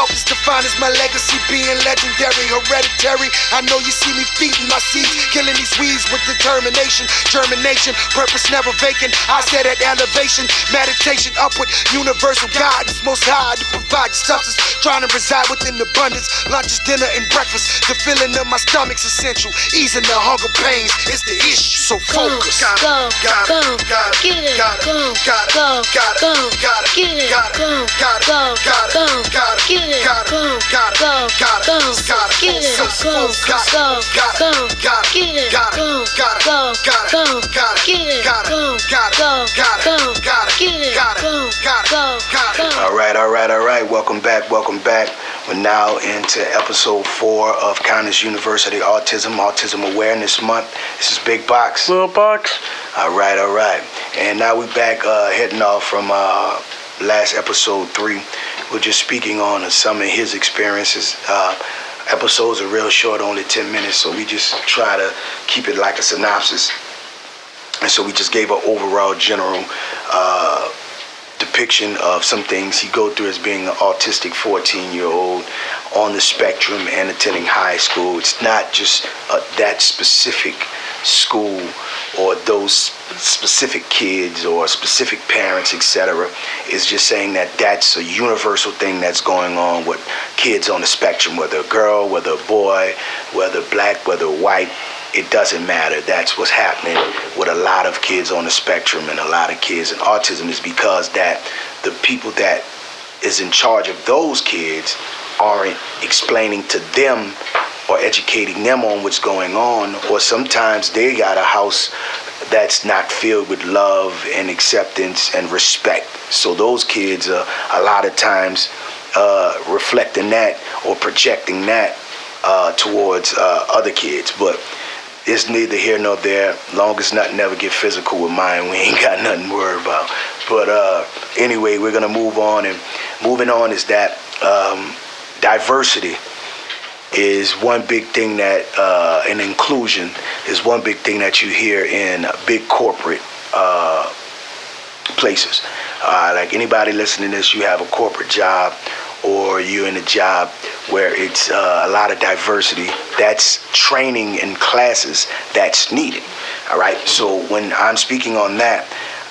focus defined as my legacy being legendary, hereditary. I know you see me feeding my seeds, killing these weeds with determination, germination, purpose never vacant. I said at elevation, meditation, upward, universal guidance, most high to provide substance, trying to reside within abundance. Lunches, dinner, and breakfast. The feeling of my stomach's essential, easing the hunger pains is the issue. So focus. Go, get it, go, get it, go, get it, go, get it, go, get it, All right. Welcome back. We're now into episode 4 of Connis Universe of the Autism Awareness Month. This is Big Boxx. Little Boxx. All right. And now we're back heading off from last episode 3. We're just speaking on some of his experiences. Episodes are real short, only 10 minutes, so we just try to keep it like a synopsis. And so we just gave an overall general depiction of some things he go through as being an autistic 14-year-old on the spectrum and attending high school. It's not just that specific school or those specific kids or specific parents, etc. It's just saying that that's a universal thing that's going on with kids on the spectrum, whether a girl, whether a boy, whether black, whether white. It doesn't matter. That's what's happening with a lot of kids on the spectrum and a lot of kids in autism, is because that the people that is in charge of those kids aren't explaining to them or educating them on what's going on, or sometimes they got a house that's not filled with love and acceptance and respect. So those kids are a lot of times reflecting that or projecting that towards other kids. But it's neither here nor there. Long as nothing ever get physical with mine, we ain't got nothing to worry about. But anyway, we're gonna move on, and moving on is that diversity is one big thing that, and inclusion is one big thing that you hear in big corporate places. Like anybody listening to this, you have a corporate job, or you're in a job where it's a lot of diversity. That's training in classes that's needed. All right. So when I'm speaking on that,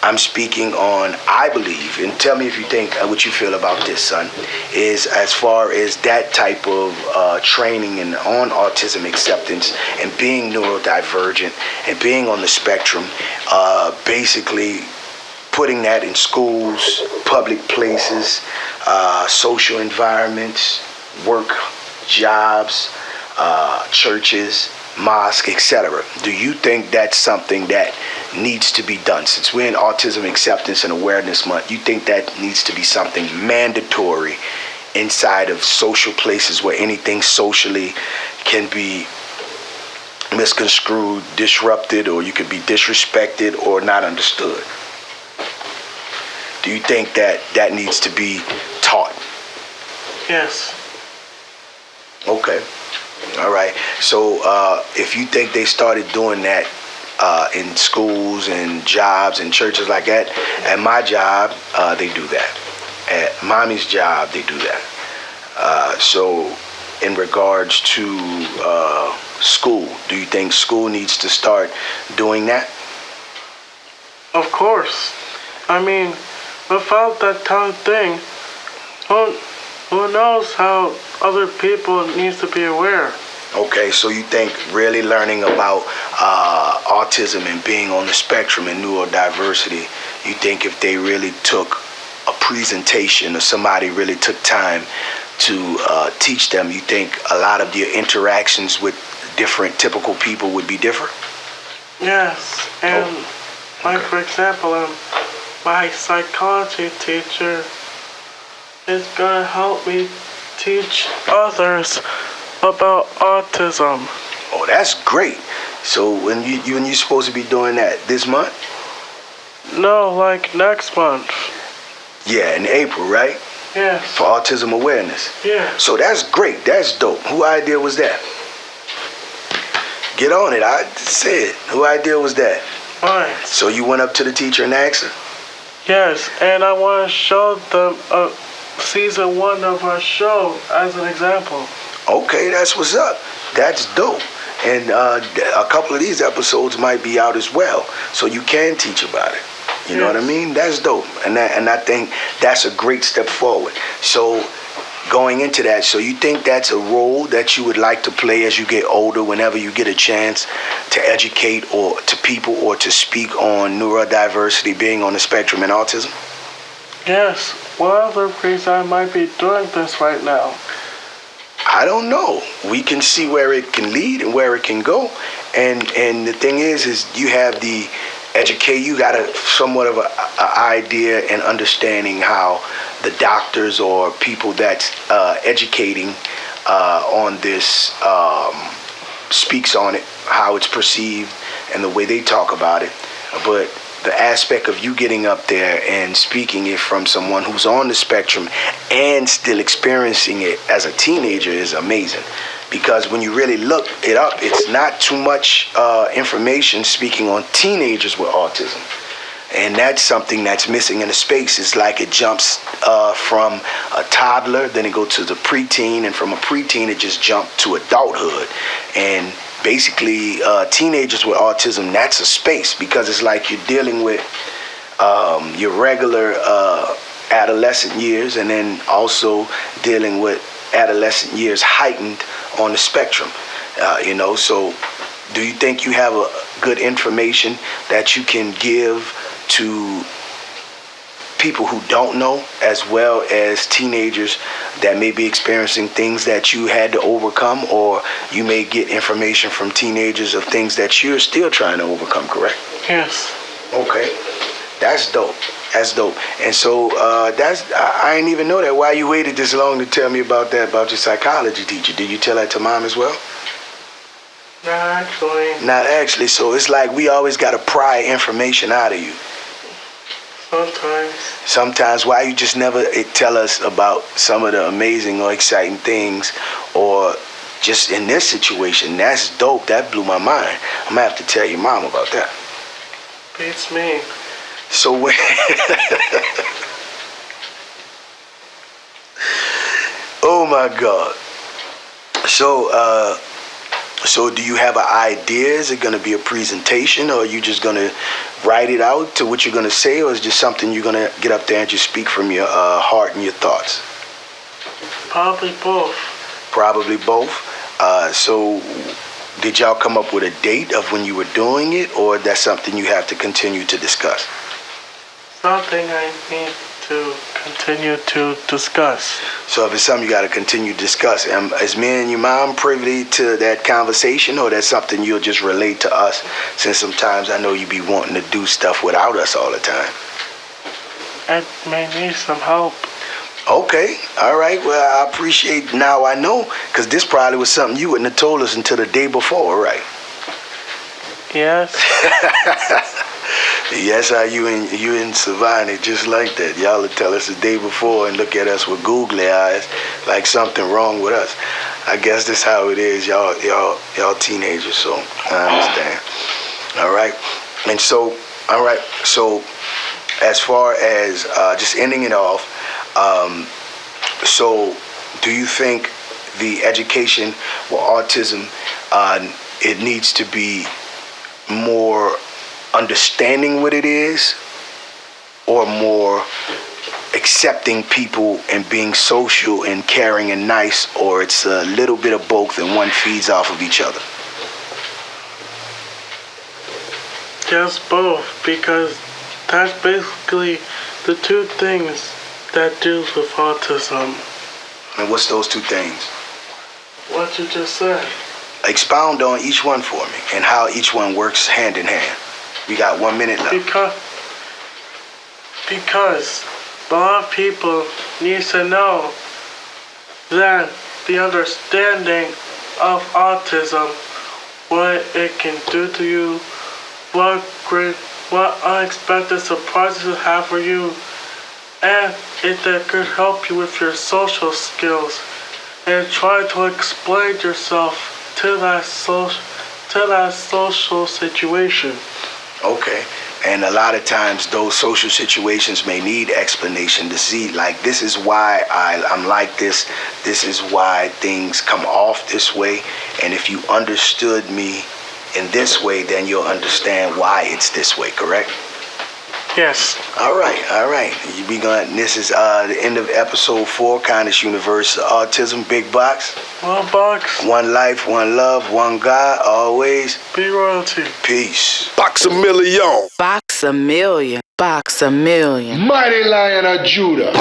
I'm speaking on, I believe, and tell me if you think what you feel about this, son, is as far as that type of training and on autism acceptance and being neurodivergent and being on the spectrum, basically putting that in schools, public places, social environments, work, jobs, churches, mosque, etc. Do you think that's something that needs to be done? Since we're in Autism Acceptance and Awareness Month, you think that needs to be something mandatory inside of social places where anything socially can be misconstrued, disrupted, or you could be disrespected or not understood? Do you think that that needs to be taught? Yes. Okay. All right. So if you think they started doing that in schools and jobs and churches like that, at my job, they do that. At mommy's job, they do that. So in regards to school, do you think school needs to start doing that? Of course. I mean, without that kind of thing, who knows how other people needs to be aware? Okay, so you think really learning about autism and being on the spectrum and neurodiversity, you think if they really took a presentation or somebody really took time to teach them, you think a lot of your interactions with different typical people would be different? Yes, and like for example, my psychology teacher is gonna help me teach others about autism. Oh, that's great. So when you're supposed to be doing that this month? No, like next month. Yeah, in April, right? Yes. For autism awareness. Yeah. So that's great. That's dope. Whose idea was that? Get on it. I said, whose idea was that? Mine. So you went up to the teacher and asked her? Yes, and I want to show them season 1 of our show as an example. Okay, that's what's up. That's dope. And a couple of these episodes might be out as well, so you can teach about it. You know what I mean? That's dope. And I think that's a great step forward. So going into that, so you think that's a role that you would like to play as you get older, whenever you get a chance to educate or to people or to speak on neurodiversity, being on the spectrum, and autism? Yes. What other reason I might be doing this right now? I don't know. We can see where it can lead and where it can go. And the thing is you have the educate. You got a somewhat of a idea and understanding how the doctors or people that's educating on this speaks on it, how it's perceived, and the way they talk about it. But the aspect of you getting up there and speaking it from someone who's on the spectrum and still experiencing it as a teenager is amazing. Because when you really look it up, it's not too much information speaking on teenagers with autism. And that's something that's missing in the space. It's like it jumps from a toddler, then it goes to the preteen, and from a preteen it just jumped to adulthood. And basically, teenagers with autism, that's a space, because it's like you're dealing with your regular adolescent years, and then also dealing with adolescent years heightened on the spectrum. So do you think you have a good information that you can give to people who don't know, as well as teenagers that may be experiencing things that you had to overcome, or you may get information from teenagers of things that you're still trying to overcome, correct? Yes. Okay. That's dope. That's dope. And so I didn't even know that. Why you waited this long to tell me about that, about your psychology teacher? Did you tell that to Mom as well? Not actually. Not actually. So it's like we always got to pry information out of you. Sometimes. Sometimes. Why you just never tell us about some of the amazing or exciting things, or just in this situation? That's dope. That blew my mind. I'm going to have to tell your mom about that. Beats me. So when oh my God. So do you have an idea? Is it going to be a presentation, or are you just going to write it out to what you're going to say, or is it just something you're going to get up there and just speak from your heart and your thoughts? Probably both. Probably both. So did y'all come up with a date of when you were doing it, or that's something you have to continue to discuss? Something I need to continue to discuss. So if it's something you got to continue to discuss, is me and your mom privy to that conversation, or that's something you'll just relate to us, since sometimes I know you be wanting to do stuff without us all the time? I may need some help. Okay, all right. Well, I appreciate, now I know, because this probably was something you wouldn't have told us until the day before, right? Yes. Yes, you and Savannah, just like that. Y'all would tell us the day before and look at us with googly eyes like something wrong with us. I guess that's how it is, y'all teenagers, so I understand. All right. And so, all right, so as far as just ending it off, so do you think the education with autism, it needs to be more understanding what it is, or more accepting people and being social and caring and nice, or it's a little bit of both and one feeds off of each other? Yes, both, because that's basically the two things that deals with autism. And what's those two things? What you just said. Expound on each one for me and how each one works hand in hand. We got 1 minute left. Because a lot of people need to know that the understanding of autism, what it can do to you, what unexpected surprises it have for you, and if that could help you with your social skills, and try to explain yourself to that social situation. Okay. And a lot of times those social situations may need explanation to see, like, this is why I'm like this. This is why things come off this way. And if you understood me in this way, then you'll understand why it's this way, correct? Yes. All right. This is the end of episode 4, Connis Universe, Autism, Big Boxx. Well, Boxx. One life, one love, one God, always. Be royalty. Peace. Boxx-A-Million. Boxx-A-Million. Boxx-A-Million. Mighty Lion of Judah.